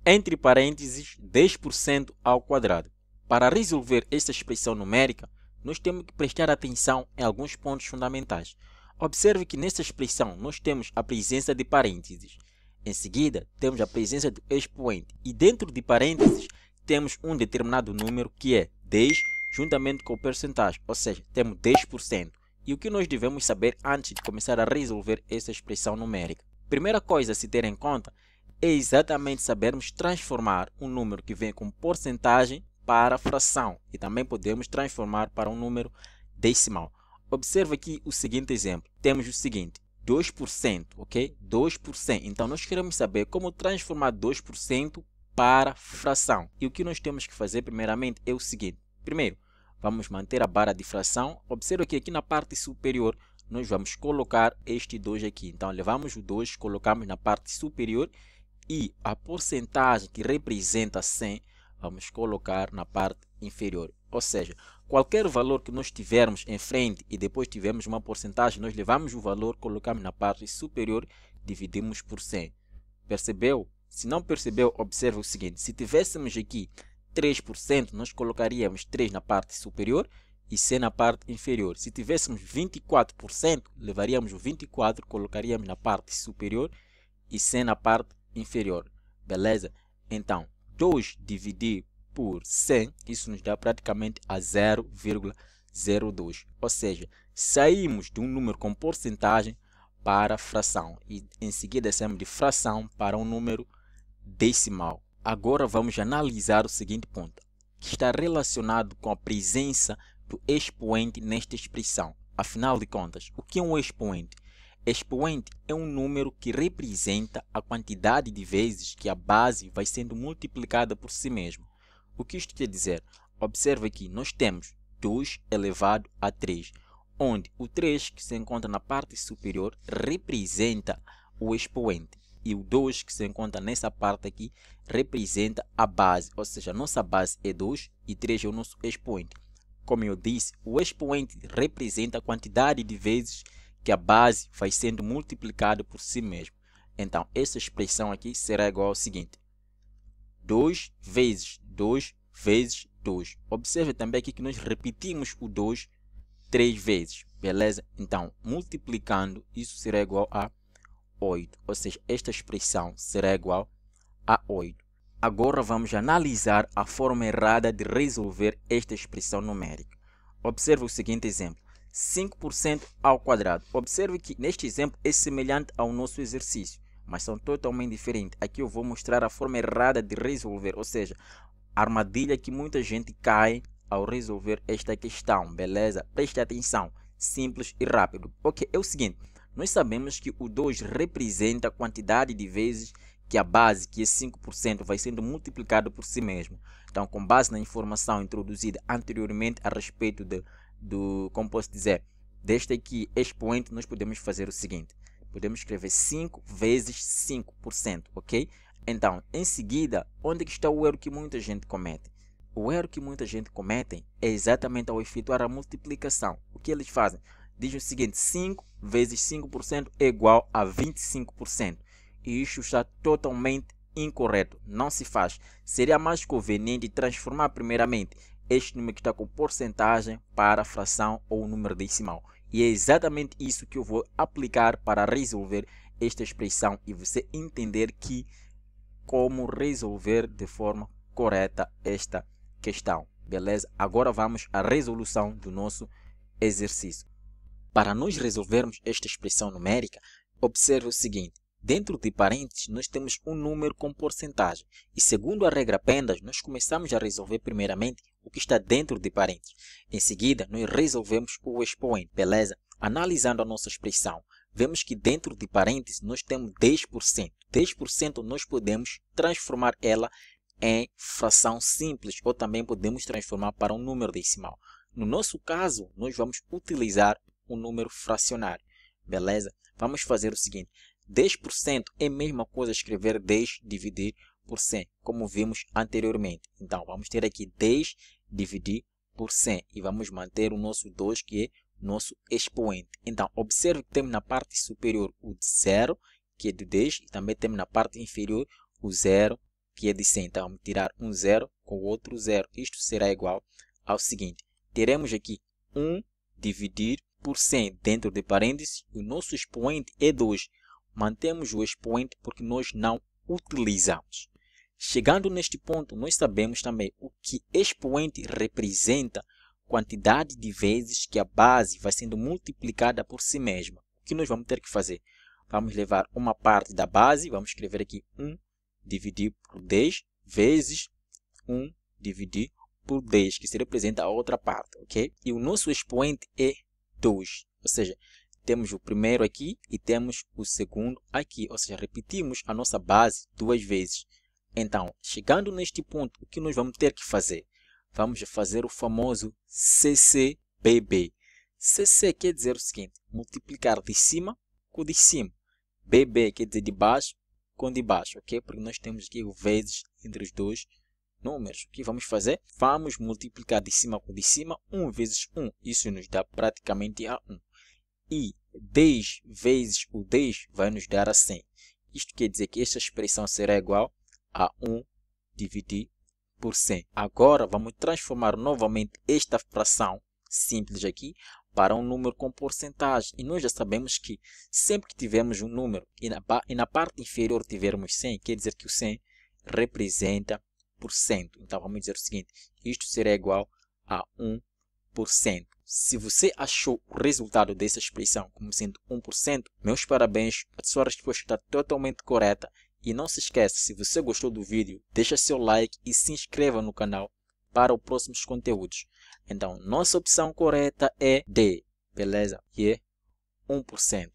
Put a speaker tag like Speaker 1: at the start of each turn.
Speaker 1: entre parênteses 10% ao quadrado. Para resolver esta expressão numérica, nós temos que prestar atenção em alguns pontos fundamentais. Observe que nesta expressão nós temos a presença de parênteses. Em seguida, temos a presença do expoente. E dentro de parênteses, temos um determinado número que é 10 juntamente com o percentagem, ou seja, temos 10%. E o que nós devemos saber antes de começar a resolver essa expressão numérica? Primeira coisa a se ter em conta é exatamente sabermos transformar um número que vem com porcentagem para fração e também podemos transformar para um número decimal. Observe aqui o seguinte exemplo. Temos o seguinte, 2%, ok? 2%. Então, nós queremos saber como transformar 2% para fração. E o que nós temos que fazer primeiramente é o seguinte. Primeiro, vamos manter a barra de fração. Observe que aqui na parte superior nós vamos colocar este 2 aqui. Então, levamos o 2, colocamos na parte superior e a porcentagem que representa 100 vamos colocar na parte inferior. Ou seja, qualquer valor que nós tivermos em frente e depois tivermos uma porcentagem, nós levamos o valor, colocamos na parte superior, dividimos por 100. Percebeu? Se não percebeu, observe o seguinte. Se tivéssemos aqui 3%, nós colocaríamos 3 na parte superior e 100 na parte inferior. Se tivéssemos 24%, levaríamos o 24, colocaríamos na parte superior e 100 na parte inferior. Beleza? Então, 2 dividir por 100, isso nos dá praticamente a 0,02. Ou seja, saímos de um número com porcentagem para fração e em seguida saímos de fração para um número decimal. Agora vamos analisar o seguinte ponto, que está relacionado com a presença do expoente nesta expressão. Afinal de contas, o que é um expoente? Expoente é um número que representa a quantidade de vezes que a base vai sendo multiplicada por si mesmo. O que isto quer dizer? Observe que nós temos 2 elevado a 3, onde o 3 que se encontra na parte superior representa o expoente e o 2 que se encontra nessa parte aqui representa a base, ou seja, a nossa base é 2 e 3 é o nosso expoente. Como eu disse, o expoente representa a quantidade de vezes que a base vai sendo multiplicada por si mesmo. Então, essa expressão aqui será igual ao seguinte. 2 vezes 2 vezes 2. Observe também aqui que nós repetimos o 2 3 vezes. Beleza? Então, multiplicando, isso será igual a 8. Ou seja, esta expressão será igual a 8. Agora vamos analisar a forma errada de resolver esta expressão numérica. Observe o seguinte exemplo. 5% ao quadrado. Observe que neste exemplo é semelhante ao nosso exercício, mas são totalmente diferentes. Aqui eu vou mostrar a forma errada de resolver, ou seja, a armadilha que muita gente cai ao resolver esta questão, beleza? Preste atenção, simples e rápido. Ok, é o seguinte, nós sabemos que o 2 representa a quantidade de vezes que a base, que é 5%, vai sendo multiplicado por si mesmo. Então, com base na informação introduzida anteriormente a respeito como posso dizer, deste aqui expoente, nós podemos fazer o seguinte. Podemos escrever 5 vezes 5%, ok? Então, em seguida, onde está o erro que muita gente comete? O erro que muita gente comete é exatamente ao efetuar a multiplicação. O que eles fazem? Dizem o seguinte, 5 vezes 5% é igual a 25%. E isso está totalmente incorreto. Não se faz. Seria mais conveniente transformar primeiramente este número que está com porcentagem para fração ou número decimal. E é exatamente isso que eu vou aplicar para resolver esta expressão e você entender que como resolver de forma correta esta questão. Beleza? Agora vamos à resolução do nosso exercício. Para nós resolvermos esta expressão numérica, observe o seguinte. Dentro de parênteses, nós temos um número com porcentagem. E segundo a regra Pendas, nós começamos a resolver primeiramente o que está dentro de parênteses. Em seguida, nós resolvemos o expoente, beleza? Analisando a nossa expressão, vemos que dentro de parênteses nós temos 10%. 10% nós podemos transformar ela em fração simples ou também podemos transformar para um número decimal. No nosso caso, nós vamos utilizar um número fracionário, beleza? Vamos fazer o seguinte. 10% é a mesma coisa escrever 10 dividir por 100, como vimos anteriormente. Então, vamos ter aqui 10 dividir por 100 e vamos manter o nosso 2, que é nosso expoente. Então, observe que temos na parte superior o 0, que é de 10, e também temos na parte inferior o 0, que é de 100. Então, vamos tirar um zero com o outro zero. Isto será igual ao seguinte. Teremos aqui 1 dividir por 100 dentro de parênteses. O nosso expoente é 2. Mantemos o expoente porque nós não utilizamos. Chegando neste ponto, nós sabemos também o que expoente representa quantidade de vezes que a base vai sendo multiplicada por si mesma. O que nós vamos ter que fazer? Vamos levar uma parte da base, vamos escrever aqui 1 dividir por 10 vezes 1 dividir por 10, que se representa a outra parte, ok? E o nosso expoente é 2, ou seja, temos o primeiro aqui e temos o segundo aqui, ou seja, repetimos a nossa base 2 vezes. Então, chegando neste ponto, o que nós vamos ter que fazer? Vamos fazer o famoso CCBB. CC quer dizer o seguinte, multiplicar de cima com de cima. BB quer dizer de baixo com de baixo, ok? Porque nós temos aqui o vezes entre os dois números. O que vamos fazer? Vamos multiplicar de cima com de cima, 1 vezes 1. Isso nos dá praticamente a 1. E 10 vezes o 10 vai nos dar a 100. Isto quer dizer que esta expressão será igual a 1 dividir por 100. Agora, vamos transformar novamente esta fração simples aqui para um número com porcentagem. E nós já sabemos que sempre que tivermos um número e na parte inferior tivermos 100, quer dizer que o 100 representa por cento. Então, vamos dizer o seguinte, isto será igual a 1%. Se você achou o resultado dessa expressão como sendo 1%, meus parabéns, a sua resposta está totalmente correta. E não se esqueça, se você gostou do vídeo, deixa seu like e se inscreva no canal para os próximos conteúdos. Então, nossa opção correta é D, beleza? Que é 1%.